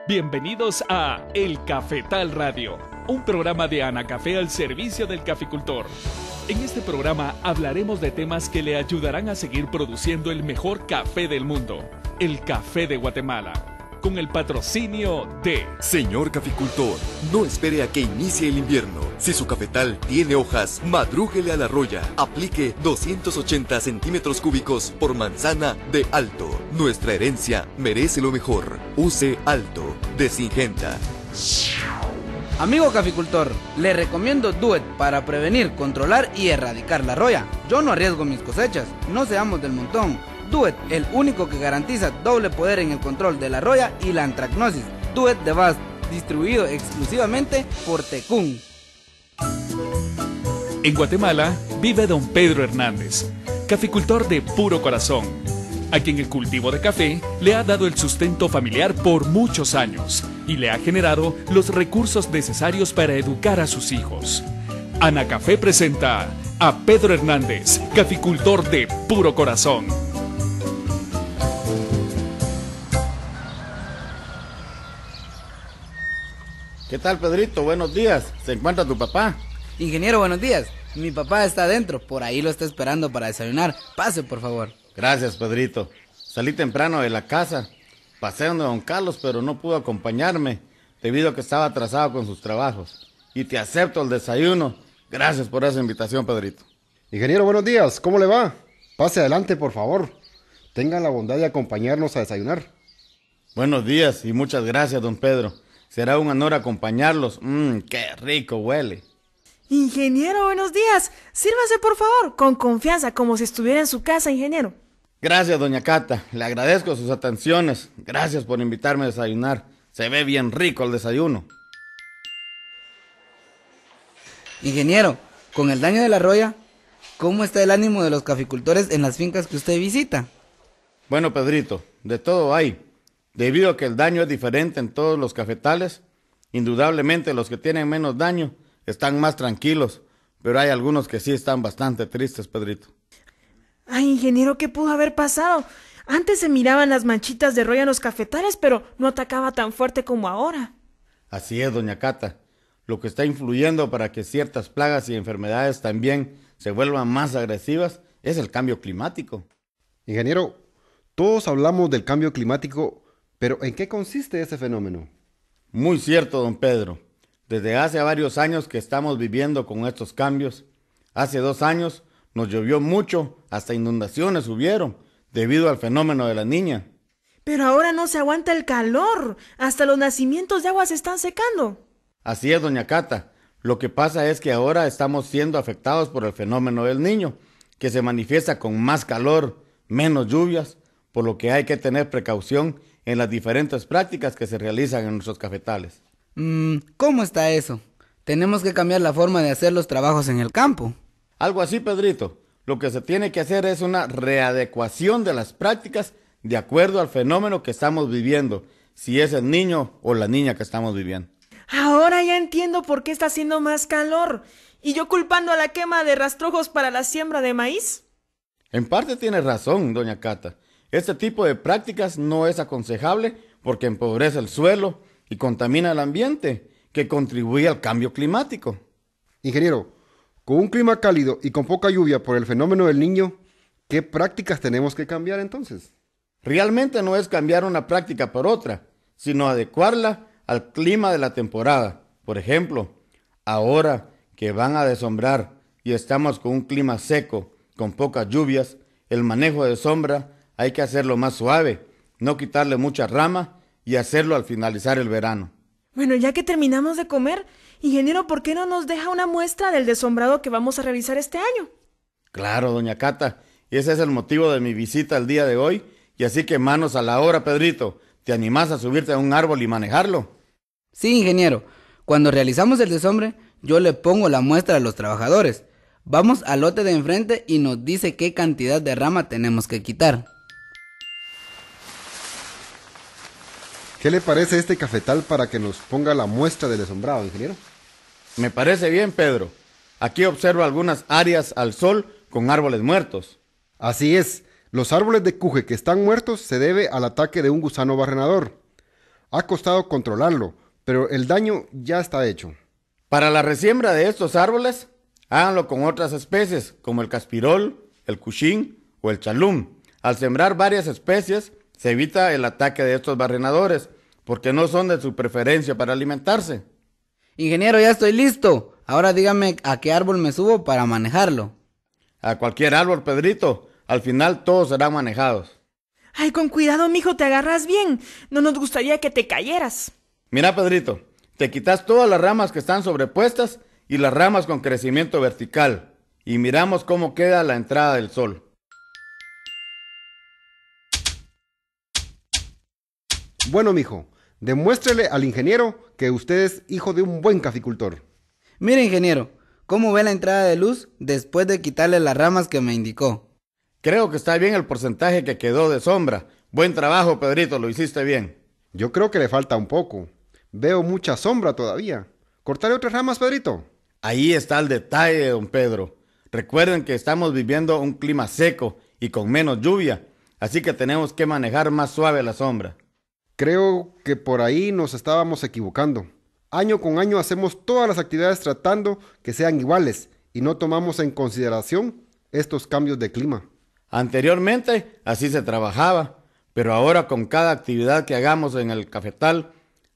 Bienvenidos a El Cafetal Radio, un programa de Anacafé al servicio del caficultor. En este programa hablaremos de temas que le ayudarán a seguir produciendo el mejor café del mundo, el café de Guatemala, con el patrocinio de... Señor caficultor, no espere a que inicie el invierno. Si su cafetal tiene hojas, madrúguele a la roya. Aplique 280 centímetros cúbicos por manzana de Alto. Nuestra herencia merece lo mejor. Use Alto de Syngenta. Amigo caficultor, le recomiendo Duet para prevenir, controlar y erradicar la roya. Yo no arriesgo mis cosechas, no seamos del montón. Duet, el único que garantiza doble poder en el control de la roya y la antracnosis. Duet de Bast, distribuido exclusivamente por Tecún. En Guatemala vive don Pedro Hernández, caficultor de puro corazón, a quien el cultivo de café le ha dado el sustento familiar por muchos años y le ha generado los recursos necesarios para educar a sus hijos. Anacafé presenta a Pedro Hernández, caficultor de puro corazón. ¿Qué tal, Pedrito? Buenos días. ¿Se encuentra tu papá? Ingeniero, buenos días. Mi papá está adentro, por ahí lo está esperando para desayunar. Pase, por favor. Gracias, Pedrito. Salí temprano de la casa. Pasé donde don Carlos, pero no pudo acompañarme debido a que estaba atrasado con sus trabajos. Y te acepto el desayuno. Gracias por esa invitación, Pedrito. Ingeniero, buenos días. ¿Cómo le va? Pase adelante, por favor. Tenga la bondad de acompañarnos a desayunar. Buenos días y muchas gracias, don Pedro. Será un honor acompañarlos. ¡Qué rico huele! Ingeniero, buenos días. Sírvase, por favor, con confianza, como si estuviera en su casa, ingeniero. Gracias, doña Cata. Le agradezco sus atenciones. Gracias por invitarme a desayunar. Se ve bien rico el desayuno. Ingeniero, con el daño de la roya, ¿cómo está el ánimo de los caficultores en las fincas que usted visita? Bueno, Pedrito, de todo hay. Debido a que el daño es diferente en todos los cafetales, indudablemente los que tienen menos daño están más tranquilos, pero hay algunos que sí están bastante tristes, Pedrito. Ay, ingeniero, ¿qué pudo haber pasado? Antes se miraban las manchitas de roya en los cafetales, pero no atacaba tan fuerte como ahora. Así es, doña Cata. Lo que está influyendo para que ciertas plagas y enfermedades también se vuelvan más agresivas es el cambio climático. Ingeniero, todos hablamos del cambio climático, pero ¿en qué consiste ese fenómeno? Muy cierto, don Pedro. Desde hace varios años que estamos viviendo con estos cambios. Hace 2 años nos llovió mucho, hasta inundaciones hubieron, debido al fenómeno de la Niña. Pero ahora no se aguanta el calor. Hasta los nacimientos de agua se están secando. Así es, doña Cata. Lo que pasa es que ahora estamos siendo afectados por el fenómeno del Niño, que se manifiesta con más calor, menos lluvias, por lo que hay que tener precaución en las diferentes prácticas que se realizan en nuestros cafetales. ¿Cómo está eso? Tenemos que cambiar la forma de hacer los trabajos en el campo. Algo así, Pedrito. Lo que se tiene que hacer es una readecuación de las prácticas de acuerdo al fenómeno que estamos viviendo, si es el niño o la niña que estamos viviendo. Ahora ya entiendo por qué está haciendo más calor. ¿Y yo culpando a la quema de rastrojos para la siembra de maíz? En parte tiene razón, doña Cata. Este tipo de prácticas no es aconsejable porque empobrece el suelo y contamina el ambiente, que contribuye al cambio climático. Ingeniero, con un clima cálido y con poca lluvia por el fenómeno del Niño, ¿qué prácticas tenemos que cambiar entonces? Realmente no es cambiar una práctica por otra, sino adecuarla al clima de la temporada. Por ejemplo, ahora que van a desombrar y estamos con un clima seco, con pocas lluvias, el manejo de sombra hay que hacerlo más suave, no quitarle mucha rama y hacerlo al finalizar el verano. Bueno, ya que terminamos de comer, ingeniero, ¿por qué no nos deja una muestra del desombrado que vamos a realizar este año? Claro, doña Cata, ese es el motivo de mi visita el día de hoy, y así que manos a la obra, Pedrito. ¿Te animás a subirte a un árbol y manejarlo? Sí, ingeniero. Cuando realizamos el desombre, yo le pongo la muestra a los trabajadores. Vamos al lote de enfrente y nos dice qué cantidad de rama tenemos que quitar. ¿Qué le parece este cafetal para que nos ponga la muestra del desombrado, ingeniero? Me parece bien, Pedro. Aquí observo algunas áreas al sol con árboles muertos. Así es. Los árboles de cuje que están muertos se debe al ataque de un gusano barrenador. Ha costado controlarlo, pero el daño ya está hecho. Para la resiembra de estos árboles, háganlo con otras especies como el caspirol, el cuchín o el chalum. Al sembrar varias especies, se evita el ataque de estos barrenadores, porque no son de su preferencia para alimentarse. Ingeniero, ya estoy listo. Ahora dígame a qué árbol me subo para manejarlo. A cualquier árbol, Pedrito. Al final todos serán manejados. Ay, con cuidado, mijo, te agarras bien. No nos gustaría que te cayeras. Mira, Pedrito, te quitas todas las ramas que están sobrepuestas y las ramas con crecimiento vertical. Y miramos cómo queda la entrada del sol. Bueno, mijo, demuéstrele al ingeniero que usted es hijo de un buen caficultor. Mire, ingeniero, ¿cómo ve la entrada de luz después de quitarle las ramas que me indicó? Creo que está bien el porcentaje que quedó de sombra. Buen trabajo, Pedrito, lo hiciste bien. Yo creo que le falta un poco. Veo mucha sombra todavía. ¿Cortaré otras ramas, Pedrito? Ahí está el detalle, don Pedro. Recuerden que estamos viviendo un clima seco y con menos lluvia, así que tenemos que manejar más suave la sombra. Creo que por ahí nos estábamos equivocando. Año con año hacemos todas las actividades tratando que sean iguales y no tomamos en consideración estos cambios de clima. Anteriormente así se trabajaba, pero ahora con cada actividad que hagamos en el cafetal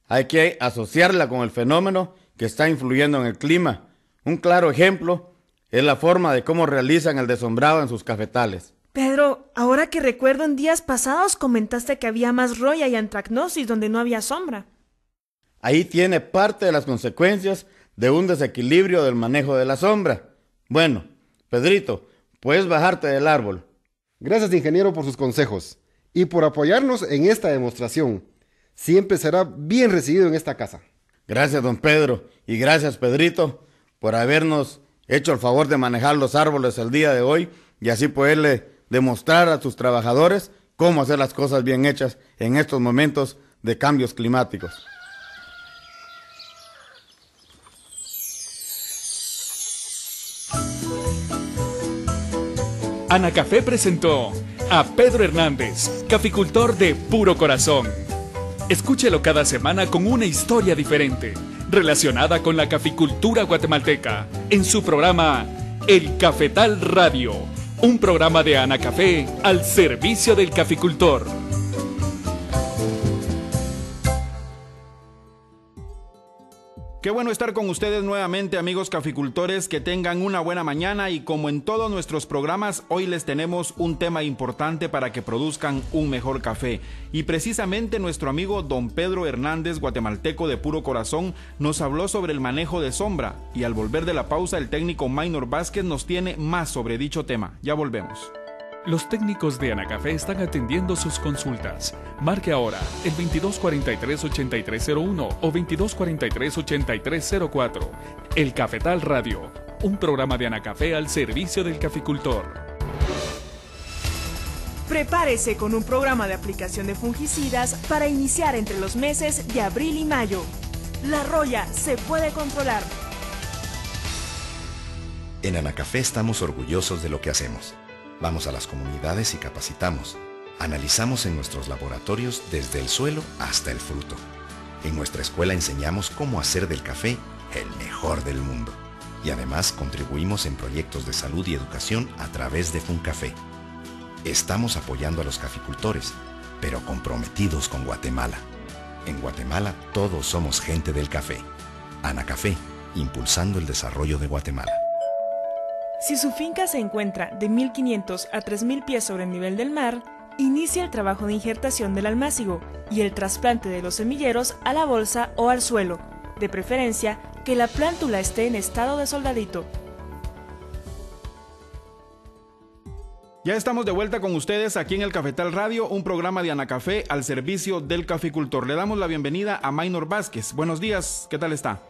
hay que asociarla con el fenómeno que está influyendo en el clima. Un claro ejemplo es la forma de cómo realizan el desombrado en sus cafetales. Pedro, ahora que recuerdo, en días pasados comentaste que había más roya y antracnosis donde no había sombra. Ahí tiene parte de las consecuencias de un desequilibrio del manejo de la sombra. Bueno, Pedrito, puedes bajarte del árbol. Gracias, ingeniero, por sus consejos y por apoyarnos en esta demostración. Siempre será bien recibido en esta casa. Gracias, don Pedro, y gracias, Pedrito, por habernos hecho el favor de manejar los árboles el día de hoy y así poderle demostrar a sus trabajadores cómo hacer las cosas bien hechas en estos momentos de cambios climáticos. Anacafé presentó a Pedro Hernández, caficultor de puro corazón. Escúchelo cada semana con una historia diferente, relacionada con la caficultura guatemalteca, en su programa El Cafetal Radio, un programa de Anacafé al servicio del caficultor. Qué bueno estar con ustedes nuevamente, amigos caficultores, que tengan una buena mañana y como en todos nuestros programas, hoy les tenemos un tema importante para que produzcan un mejor café. Y precisamente nuestro amigo don Pedro Hernández, guatemalteco de puro corazón, nos habló sobre el manejo de sombra y al volver de la pausa el técnico Maynor Vázquez nos tiene más sobre dicho tema. Ya volvemos. Los técnicos de Anacafé están atendiendo sus consultas. Marque ahora el 2243-8301 o 2243-8304. El Cafetal Radio, un programa de Anacafé al servicio del caficultor. Prepárese con un programa de aplicación de fungicidas para iniciar entre los meses de abril y mayo. La roya se puede controlar. En Anacafé estamos orgullosos de lo que hacemos. Vamos a las comunidades y capacitamos. Analizamos en nuestros laboratorios desde el suelo hasta el fruto. En nuestra escuela enseñamos cómo hacer del café el mejor del mundo. Y además contribuimos en proyectos de salud y educación a través de FUNCAFé. Estamos apoyando a los caficultores, pero comprometidos con Guatemala. En Guatemala todos somos gente del café. Anacafé, impulsando el desarrollo de Guatemala. Si su finca se encuentra de 1.500 a 3.000 pies sobre el nivel del mar, inicia el trabajo de injertación del almácigo y el trasplante de los semilleros a la bolsa o al suelo, de preferencia que la plántula esté en estado de soldadito. Ya estamos de vuelta con ustedes aquí en el Cafetal Radio, un programa de Anacafé al servicio del caficultor. Le damos la bienvenida a Maynor Vázquez. Buenos días, ¿qué tal está?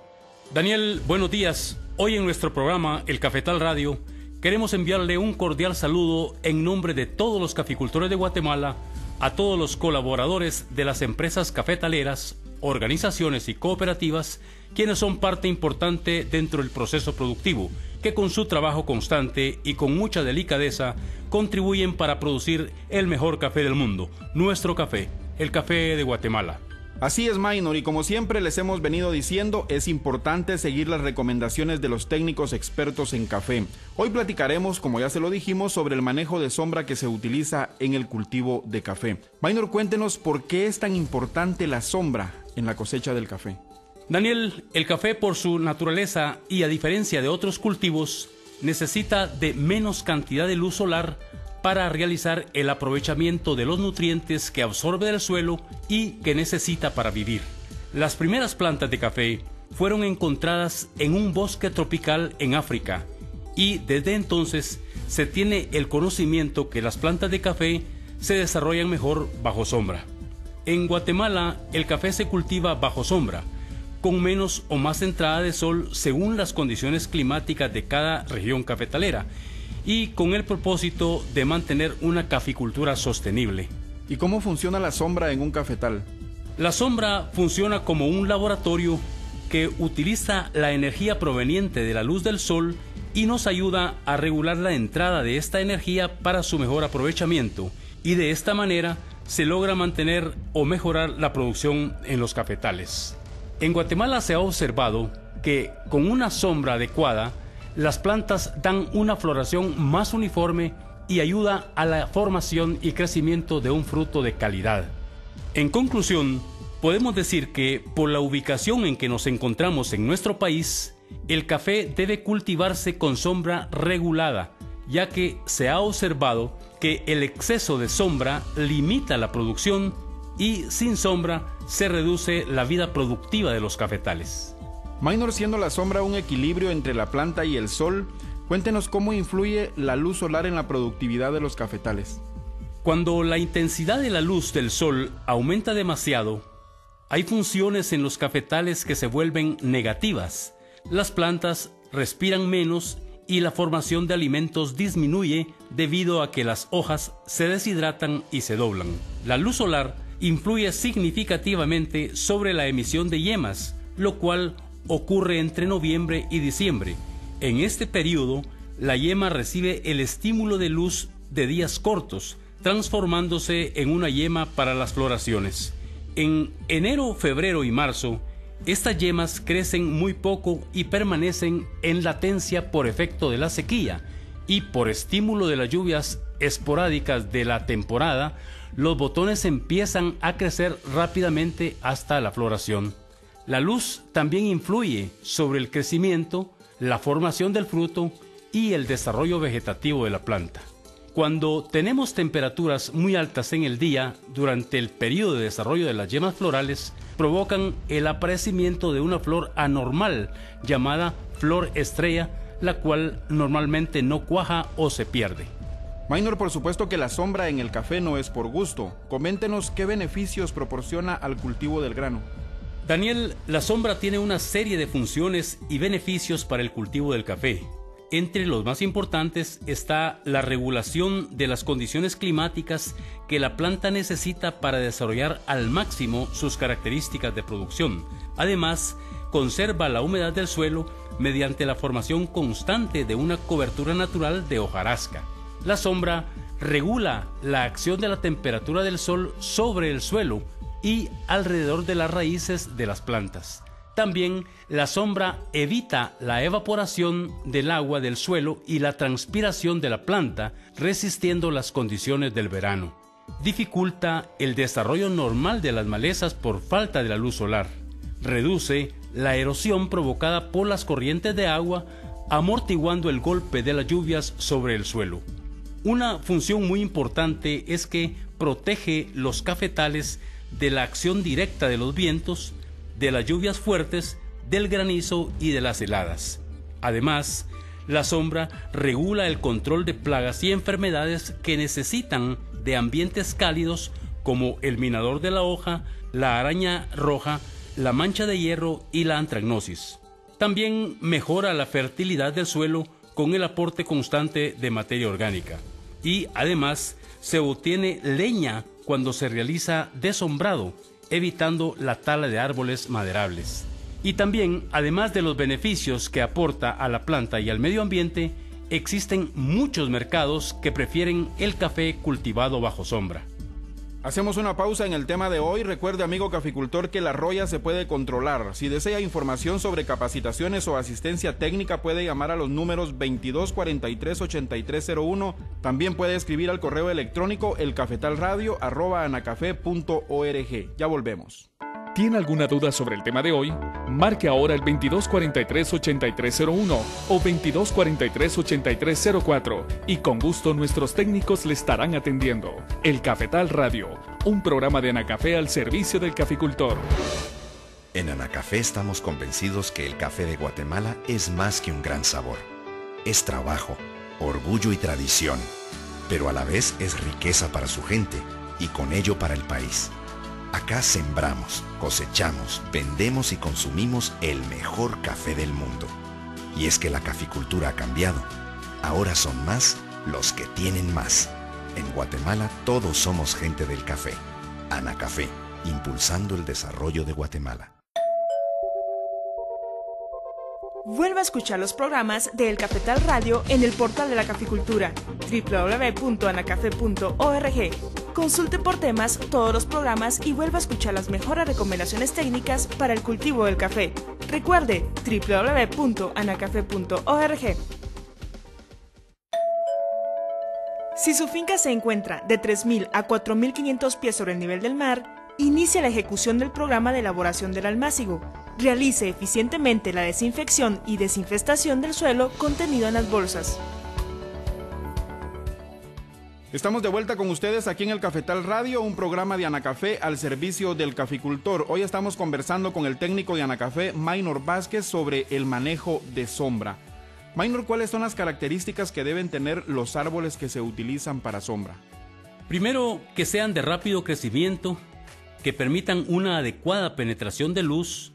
Daniel, buenos días. Hoy en nuestro programa, El Cafetal Radio, queremos enviarle un cordial saludo en nombre de todos los caficultores de Guatemala, a todos los colaboradores de las empresas cafetaleras, organizaciones y cooperativas, quienes son parte importante dentro del proceso productivo, que con su trabajo constante y con mucha delicadeza contribuyen para producir el mejor café del mundo, nuestro café, el café de Guatemala. Así es, Minor, y como siempre les hemos venido diciendo, es importante seguir las recomendaciones de los técnicos expertos en café. Hoy platicaremos, como ya se lo dijimos, sobre el manejo de sombra que se utiliza en el cultivo de café. Minor, cuéntenos por qué es tan importante la sombra en la cosecha del café. Daniel, el café por su naturaleza y a diferencia de otros cultivos, necesita de menos cantidad de luz solar para realizar el aprovechamiento de los nutrientes que absorbe del suelo y que necesita para vivir. Las primeras plantas de café fueron encontradas en un bosque tropical en África y desde entonces se tiene el conocimiento que las plantas de café se desarrollan mejor bajo sombra. En Guatemala el café se cultiva bajo sombra, con menos o más entrada de sol según las condiciones climáticas de cada región cafetalera, y con el propósito de mantener una caficultura sostenible. ¿Y cómo funciona la sombra en un cafetal? La sombra funciona como un laboratorio que utiliza la energía proveniente de la luz del sol y nos ayuda a regular la entrada de esta energía para su mejor aprovechamiento, y de esta manera se logra mantener o mejorar la producción en los cafetales. En Guatemala se ha observado que con una sombra adecuada las plantas dan una floración más uniforme y ayuda a la formación y crecimiento de un fruto de calidad. En conclusión, podemos decir que por la ubicación en que nos encontramos en nuestro país, el café debe cultivarse con sombra regulada, ya que se ha observado que el exceso de sombra limita la producción y sin sombra se reduce la vida productiva de los cafetales. Minor, siendo la sombra un equilibrio entre la planta y el sol, cuéntenos cómo influye la luz solar en la productividad de los cafetales. Cuando la intensidad de la luz del sol aumenta demasiado, hay funciones en los cafetales que se vuelven negativas. Las plantas respiran menos y la formación de alimentos disminuye debido a que las hojas se deshidratan y se doblan. La luz solar influye significativamente sobre la emisión de yemas, lo cual ocurre entre noviembre y diciembre. En este periodo, la yema recibe el estímulo de luz de días cortos, transformándose en una yema para las floraciones. En enero, febrero y marzo, estas yemas crecen muy poco y permanecen en latencia por efecto de la sequía, y por estímulo de las lluvias esporádicas de la temporada, los botones empiezan a crecer rápidamente hasta la floración. La luz también influye sobre el crecimiento, la formación del fruto y el desarrollo vegetativo de la planta. Cuando tenemos temperaturas muy altas en el día, durante el periodo de desarrollo de las yemas florales, provocan el aparecimiento de una flor anormal llamada flor estrella, la cual normalmente no cuaja o se pierde. Minor, por supuesto que la sombra en el café no es por gusto. Coméntenos qué beneficios proporciona al cultivo del grano. Daniel, la sombra tiene una serie de funciones y beneficios para el cultivo del café. Entre los más importantes está la regulación de las condiciones climáticas que la planta necesita para desarrollar al máximo sus características de producción. Además, conserva la humedad del suelo mediante la formación constante de una cobertura natural de hojarasca. La sombra regula la acción de la temperatura del sol sobre el suelo y alrededor de las raíces de las plantas. También la sombra evita la evaporación del agua del suelo y la transpiración de la planta, resistiendo las condiciones del verano. Dificulta el desarrollo normal de las malezas por falta de la luz solar. Reduce la erosión provocada por las corrientes de agua, amortiguando el golpe de las lluvias sobre el suelo. Una función muy importante es que protege los cafetales de la acción directa de los vientos, de las lluvias fuertes, del granizo y de las heladas. Además, la sombra regula el control de plagas y enfermedades que necesitan de ambientes cálidos como el minador de la hoja, la araña roja, la mancha de hierro y la antracnosis. También mejora la fertilidad del suelo con el aporte constante de materia orgánica. Y además se obtiene leña cuando se realiza desombrado, evitando la tala de árboles maderables. Y también, además de los beneficios que aporta a la planta y al medio ambiente, existen muchos mercados que prefieren el café cultivado bajo sombra. Hacemos una pausa en el tema de hoy. Recuerde, amigo caficultor, que la roya se puede controlar. Si desea información sobre capacitaciones o asistencia técnica, puede llamar a los números 2243-8301. También puede escribir al correo electrónico elcafetalradio@anacafe.org. Ya volvemos. ¿Tiene alguna duda sobre el tema de hoy? Marque ahora el 2243-8301 o 2243-8304 y con gusto nuestros técnicos le estarán atendiendo. El Cafetal Radio, un programa de Anacafé al servicio del caficultor. En Anacafé estamos convencidos que el café de Guatemala es más que un gran sabor. Es trabajo, orgullo y tradición, pero a la vez es riqueza para su gente y con ello para el país. Acá sembramos, cosechamos, vendemos y consumimos el mejor café del mundo. Y es que la caficultura ha cambiado. Ahora son más los que tienen más. En Guatemala todos somos gente del café. Anacafé, impulsando el desarrollo de Guatemala. Vuelva a escuchar los programas de El Cafetal Radio en el portal de la caficultura, www.anacafe.org. Consulte por temas todos los programas y vuelva a escuchar las mejores recomendaciones técnicas para el cultivo del café. Recuerde, www.anacafe.org. Si su finca se encuentra de 3.000 a 4.500 pies sobre el nivel del mar, inicia la ejecución del programa de elaboración del almácigo. Realice eficientemente la desinfección y desinfestación del suelo contenido en las bolsas. Estamos de vuelta con ustedes aquí en el Cafetal Radio, un programa de Anacafé al servicio del caficultor. Hoy estamos conversando con el técnico de Anacafé, Maynor Vázquez, sobre el manejo de sombra. Maynor, ¿cuáles son las características que deben tener los árboles que se utilizan para sombra? Primero, que sean de rápido crecimiento, que permitan una adecuada penetración de luz,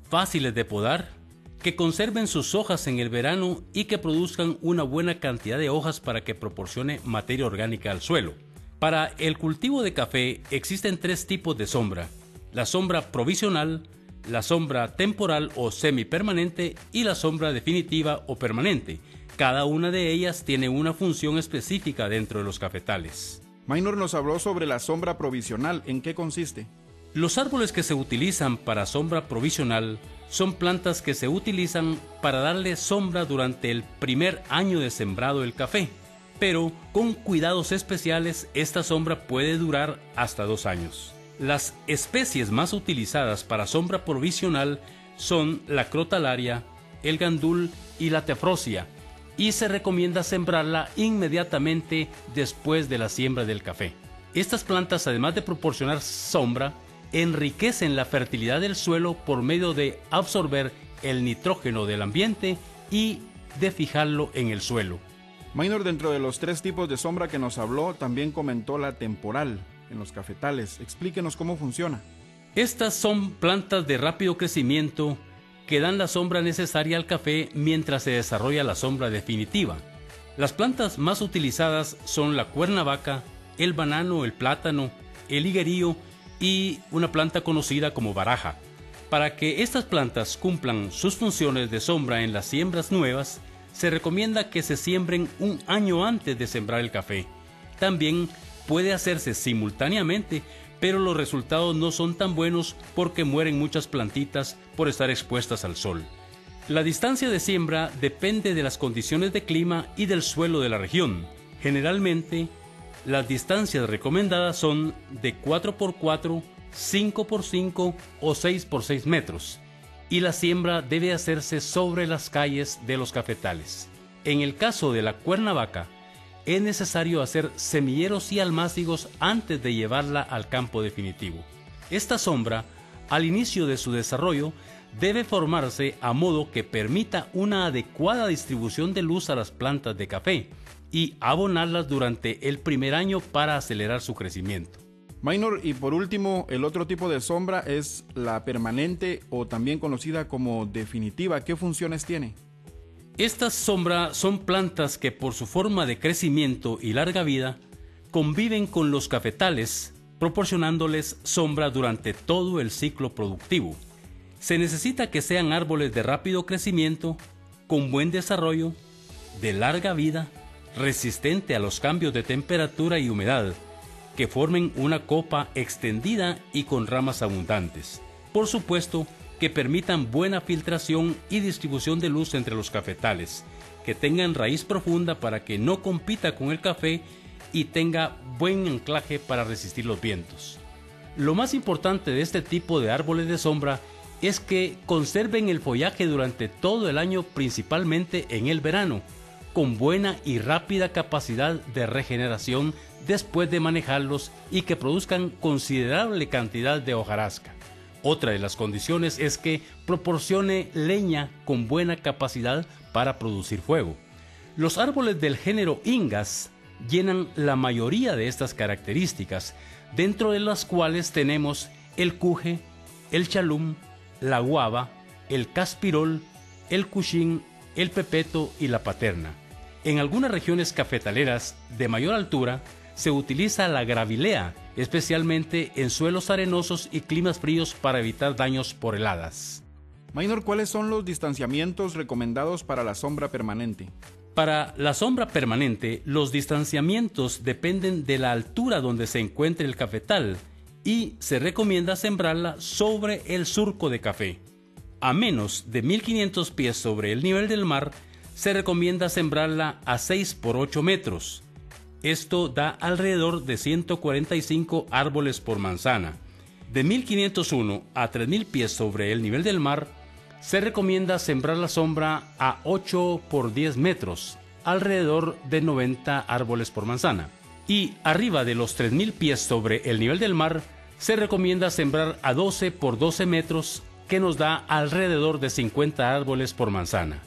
fáciles de podar, que conserven sus hojas en el verano y que produzcan una buena cantidad de hojas para que proporcione materia orgánica al suelo. Para el cultivo de café existen 3 tipos de sombra: la sombra provisional, la sombra temporal o semipermanente y la sombra definitiva o permanente. Cada una de ellas tiene una función específica dentro de los cafetales. Maynor nos habló sobre la sombra provisional. ¿En qué consiste? Los árboles que se utilizan para sombra provisional son plantas que se utilizan para darle sombra durante el primer año de sembrado del café, pero con cuidados especiales esta sombra puede durar hasta 2 años. Las especies más utilizadas para sombra provisional son la crotalaria, el gandul y la tefrosia, y se recomienda sembrarla inmediatamente después de la siembra del café. Estas plantas, además de proporcionar sombra, enriquecen la fertilidad del suelo por medio de absorber el nitrógeno del ambiente y de fijarlo en el suelo. Maynor, dentro de los 3 tipos de sombra que nos habló, también comentó la temporal en los cafetales. Explíquenos cómo funciona. Estas son plantas de rápido crecimiento que dan la sombra necesaria al café mientras se desarrolla la sombra definitiva. Las plantas más utilizadas son la cuernavaca, el banano, el plátano, el higuerío y una planta conocida como baraja. Para que estas plantas cumplan sus funciones de sombra en las siembras nuevas, se recomienda que se siembren un año antes de sembrar el café. También puede hacerse simultáneamente, pero los resultados no son tan buenos porque mueren muchas plantitas por estar expuestas al sol. La distancia de siembra depende de las condiciones de clima y del suelo de la región. Generalmente, las distancias recomendadas son de 4x4, 5x5 o 6x6 metros, y la siembra debe hacerse sobre las calles de los cafetales. En el caso de la cuernavaca, es necesario hacer semilleros y almácigos antes de llevarla al campo definitivo. Esta sombra, al inicio de su desarrollo, debe formarse a modo que permita una adecuada distribución de luz a las plantas de café y abonarlas durante el primer año para acelerar su crecimiento. Maynor, y por último, el otro tipo de sombra es la permanente o también conocida como definitiva. ¿Qué funciones tiene? Estas sombras son plantas que por su forma de crecimiento y larga vida conviven con los cafetales, proporcionándoles sombra durante todo el ciclo productivo. Se necesita que sean árboles de rápido crecimiento, con buen desarrollo, de larga vida, resistente a los cambios de temperatura y humedad, que formen una copa extendida y con ramas abundantes. Por supuesto, que permitan buena filtración y distribución de luz entre los cafetales, que tengan raíz profunda para que no compita con el café y tenga buen anclaje para resistir los vientos. Lo más importante de este tipo de árboles de sombra es que conserven el follaje durante todo el año, principalmente en el verano, con buena y rápida capacidad de regeneración después de manejarlos y que produzcan considerable cantidad de hojarasca. Otra de las condiciones es que proporcione leña con buena capacidad para producir fuego. Los árboles del género Ingas llenan la mayoría de estas características, dentro de las cuales tenemos el cuje, el chalum, la guava, el caspirol, el cuchín, el pepeto y la paterna. En algunas regiones cafetaleras de mayor altura se utiliza la gravilea, especialmente en suelos arenosos y climas fríos para evitar daños por heladas. Maynor, ¿cuáles son los distanciamientos recomendados para la sombra permanente? Para la sombra permanente, los distanciamientos dependen de la altura donde se encuentre el cafetal y se recomienda sembrarla sobre el surco de café. A menos de 1500 pies sobre el nivel del mar, se recomienda sembrarla a 6 por 8 metros. Esto da alrededor de 145 árboles por manzana. De 1501 a 3000 pies sobre el nivel del mar, se recomienda sembrar la sombra a 8 por 10 metros, alrededor de 90 árboles por manzana. Y arriba de los 3000 pies sobre el nivel del mar, se recomienda sembrar a 12 por 12 metros, que nos da alrededor de 50 árboles por manzana.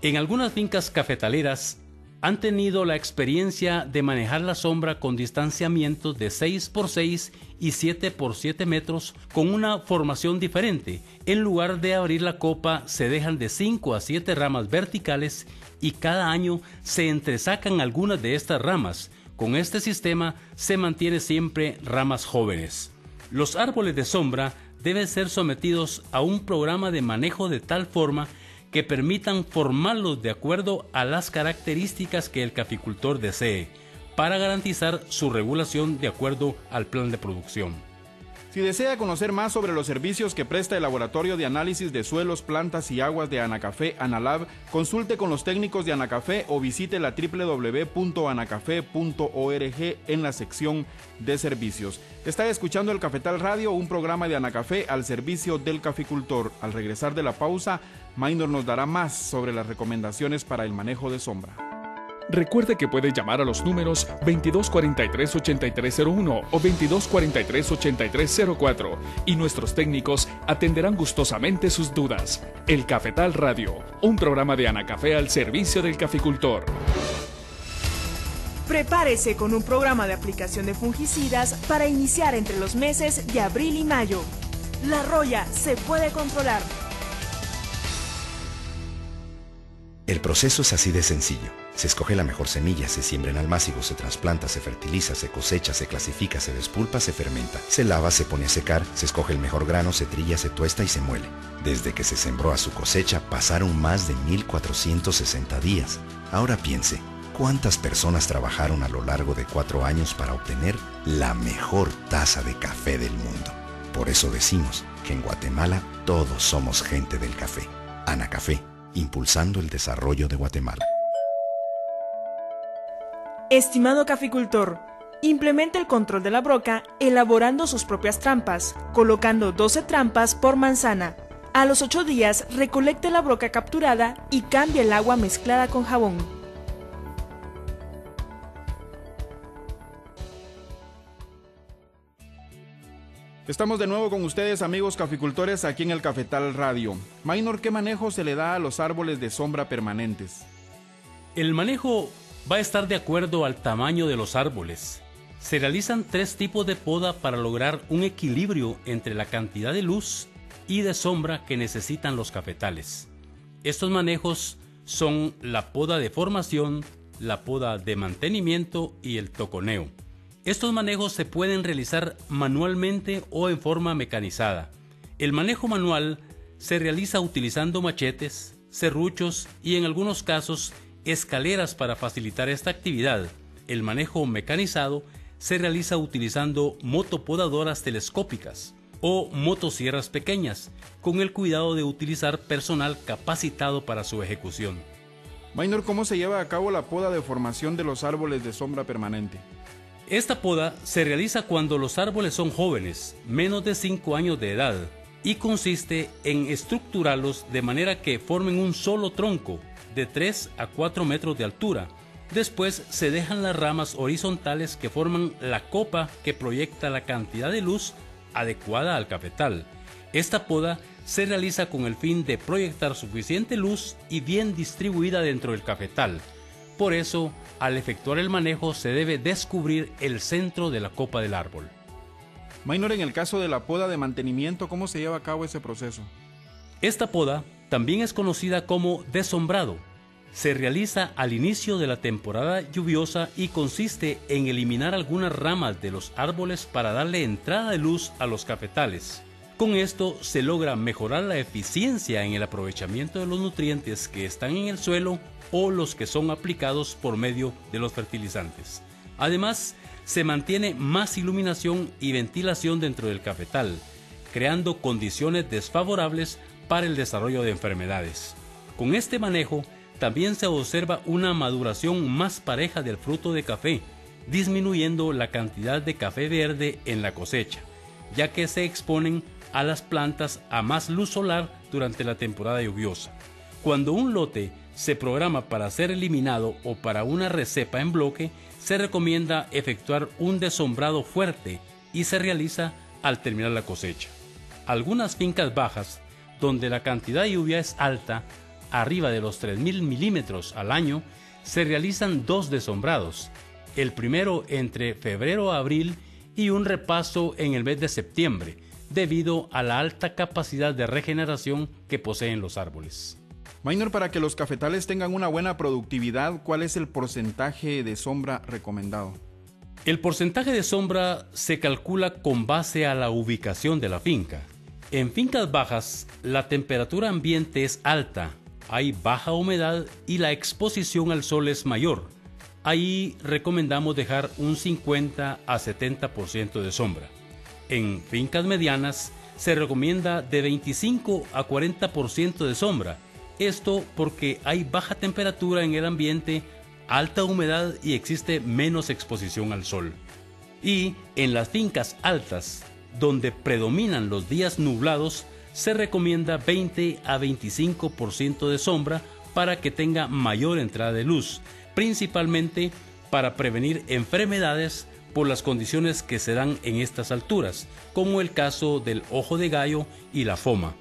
En algunas fincas cafetaleras han tenido la experiencia de manejar la sombra con distanciamientos de 6 por 6 y 7 por 7 metros con una formación diferente. En lugar de abrir la copa, se dejan de 5 a 7 ramas verticales y cada año se entresacan algunas de estas ramas. Con este sistema se mantiene siempre ramas jóvenes. Los árboles de sombra deben ser sometidos a un programa de manejo de tal forma que permitan formarlos de acuerdo a las características que el caficultor desee, para garantizar su regulación de acuerdo al plan de producción. Si desea conocer más sobre los servicios que presta el Laboratorio de Análisis de Suelos, Plantas y Aguas de Anacafé, Analab, consulte con los técnicos de Anacafé o visite la www.anacafé.org en la sección de servicios. Está escuchando el Cafetal Radio, un programa de Anacafé al servicio del caficultor. Al regresar de la pausa, Maynor nos dará más sobre las recomendaciones para el manejo de sombra. Recuerde que puede llamar a los números 2243-8301 o 2243-8304 y nuestros técnicos atenderán gustosamente sus dudas. El Cafetal Radio, un programa de Anacafé al servicio del caficultor. Prepárese con un programa de aplicación de fungicidas para iniciar entre los meses de abril y mayo. La roya se puede controlar. El proceso es así de sencillo. Se escoge la mejor semilla, se siembra en almácigos, se trasplanta, se fertiliza, se cosecha, se clasifica, se despulpa, se fermenta, se lava, se pone a secar, se escoge el mejor grano, se trilla, se tuesta y se muele. Desde que se sembró a su cosecha pasaron más de 1460 días. Ahora piense, ¿cuántas personas trabajaron a lo largo de 4 años para obtener la mejor taza de café del mundo? Por eso decimos que en Guatemala todos somos gente del café. Anacafé, impulsando el desarrollo de Guatemala. Estimado caficultor, implemente el control de la broca elaborando sus propias trampas, colocando 12 trampas por manzana. A los 8 días recolecte la broca capturada y cambie el agua mezclada con jabón. Estamos de nuevo con ustedes, amigos caficultores, aquí en el Cafetal Radio. Maynor, ¿qué manejo se le da a los árboles de sombra permanentes? El manejo va a estar de acuerdo al tamaño de los árboles. Se realizan 3 tipos de poda para lograr un equilibrio entre la cantidad de luz y de sombra que necesitan los cafetales. Estos manejos son la poda de formación, la poda de mantenimiento y el toconeo. Estos manejos se pueden realizar manualmente o en forma mecanizada. El manejo manual se realiza utilizando machetes, serruchos y en algunos casos escaleras para facilitar esta actividad. El manejo mecanizado se realiza utilizando motopodadoras telescópicas o motosierras pequeñas, con el cuidado de utilizar personal capacitado para su ejecución. Maynor, ¿cómo se lleva a cabo la poda de formación de los árboles de sombra permanente? Esta poda se realiza cuando los árboles son jóvenes, menos de 5 años de edad, y consiste en estructurarlos de manera que formen un solo tronco de 3 a 4 metros de altura. Después se dejan las ramas horizontales que forman la copa que proyecta la cantidad de luz adecuada al cafetal. Esta poda se realiza con el fin de proyectar suficiente luz y bien distribuida dentro del cafetal. Por eso, al efectuar el manejo se debe descubrir el centro de la copa del árbol. Maynor, en el caso de la poda de mantenimiento, ¿cómo se lleva a cabo ese proceso? Esta poda también es conocida como desombrado. Se realiza al inicio de la temporada lluviosa y consiste en eliminar algunas ramas de los árboles para darle entrada de luz a los cafetales. Con esto se logra mejorar la eficiencia en el aprovechamiento de los nutrientes que están en el suelo o los que son aplicados por medio de los fertilizantes. Además, se mantiene más iluminación y ventilación dentro del cafetal, creando condiciones desfavorables para el desarrollo de enfermedades. Con este manejo, también se observa una maduración más pareja del fruto de café, disminuyendo la cantidad de café verde en la cosecha, ya que se exponen a las plantas a más luz solar durante la temporada lluviosa. Cuando un lote se programa para ser eliminado o para una recepa en bloque, se recomienda efectuar un desombrado fuerte y se realiza al terminar la cosecha. Algunas fincas bajas, donde la cantidad de lluvia es alta, arriba de los 3.000 milímetros al año, se realizan 2 desombrados, el primero entre febrero a abril y un repaso en el mes de septiembre, debido a la alta capacidad de regeneración que poseen los árboles. Maynor, para que los cafetales tengan una buena productividad, ¿cuál es el porcentaje de sombra recomendado? El porcentaje de sombra se calcula con base a la ubicación de la finca. En fincas bajas, la temperatura ambiente es alta, hay baja humedad y la exposición al sol es mayor. Ahí recomendamos dejar un 50 a 70% de sombra. En fincas medianas se recomienda de 25 a 40% de sombra. Esto porque hay baja temperatura en el ambiente, alta humedad y existe menos exposición al sol. Y en las fincas altas, donde predominan los días nublados, se recomienda 20 a 25% de sombra para que tenga mayor entrada de luz, principalmente para prevenir enfermedades por las condiciones que se dan en estas alturas, como el caso del ojo de gallo y la foma.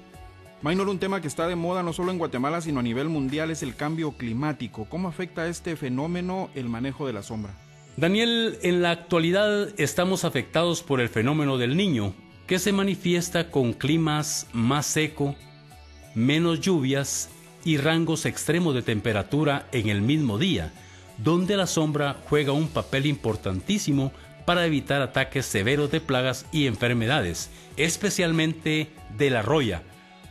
Maynor, un tema que está de moda no solo en Guatemala, sino a nivel mundial es el cambio climático. ¿Cómo afecta este fenómeno el manejo de la sombra? Daniel, en la actualidad estamos afectados por el fenómeno del Niño, que se manifiesta con climas más secos, menos lluvias y rangos extremos de temperatura en el mismo día, donde la sombra juega un papel importantísimo para evitar ataques severos de plagas y enfermedades, especialmente de la roya,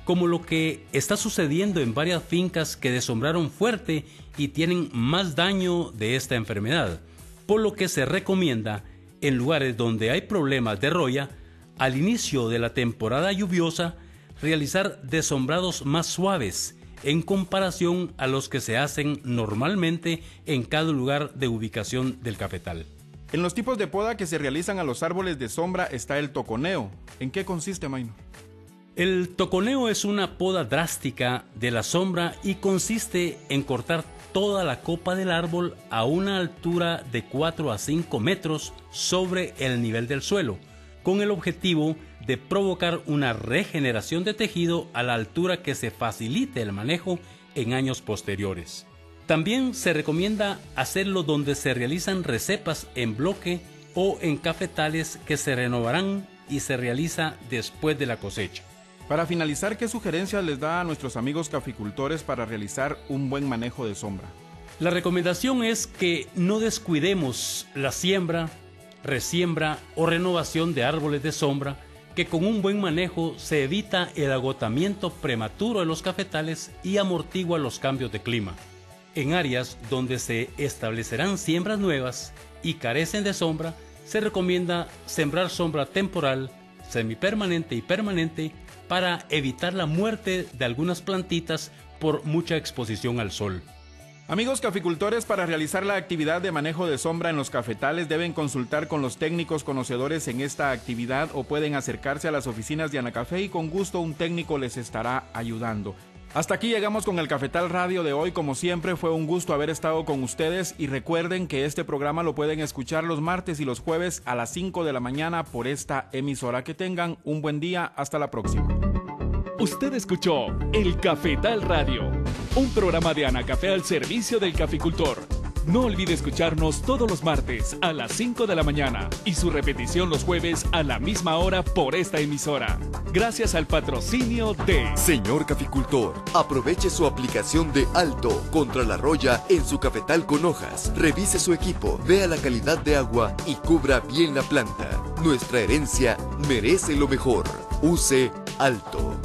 como lo que está sucediendo en varias fincas que desombraron fuerte y tienen más daño de esta enfermedad, por lo que se recomienda, en lugares donde hay problemas de roya, al inicio de la temporada lluviosa, realizar desombrados más suaves en comparación a los que se hacen normalmente en cada lugar de ubicación del cafetal. En los tipos de poda que se realizan a los árboles de sombra está el toconeo. ¿En qué consiste, Maynor? El toconeo es una poda drástica de la sombra y consiste en cortar toda la copa del árbol a una altura de 4 a 5 metros sobre el nivel del suelo, con el objetivo de provocar una regeneración de tejido a la altura que se facilite el manejo en años posteriores. También se recomienda hacerlo donde se realizan recepas en bloque o en cafetales que se renovarán y se realiza después de la cosecha. Para finalizar, ¿qué sugerencias les da a nuestros amigos caficultores para realizar un buen manejo de sombra? La recomendación es que no descuidemos la siembra, resiembra o renovación de árboles de sombra, que con un buen manejo se evita el agotamiento prematuro de los cafetales y amortigua los cambios de clima. En áreas donde se establecerán siembras nuevas y carecen de sombra, se recomienda sembrar sombra temporal, semipermanente y permanente para evitar la muerte de algunas plantitas por mucha exposición al sol. Amigos caficultores, para realizar la actividad de manejo de sombra en los cafetales deben consultar con los técnicos conocedores en esta actividad o pueden acercarse a las oficinas de Anacafé y con gusto un técnico les estará ayudando. Hasta aquí llegamos con el Cafetal Radio de hoy. Como siempre, fue un gusto haber estado con ustedes y recuerden que este programa lo pueden escuchar los martes y los jueves a las 5 de la mañana por esta emisora. Que tengan un buen día. Hasta la próxima. Usted escuchó El Cafetal Radio, un programa de Anacafé al servicio del caficultor. No olvide escucharnos todos los martes a las 5 de la mañana y su repetición los jueves a la misma hora por esta emisora. Gracias al patrocinio de... Señor caficultor, aproveche su aplicación de Alto contra la roya en su cafetal con hojas. Revise su equipo, vea la calidad de agua y cubra bien la planta. Nuestra herencia merece lo mejor. Use Alto.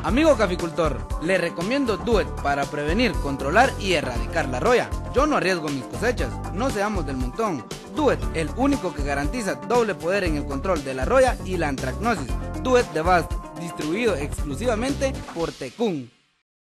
Amigo caficultor, le recomiendo Duet para prevenir, controlar y erradicar la roya. Yo no arriesgo mis cosechas, no seamos del montón. Duet, el único que garantiza doble poder en el control de la roya y la antracnosis. Duet de Bast, distribuido exclusivamente por Tecún.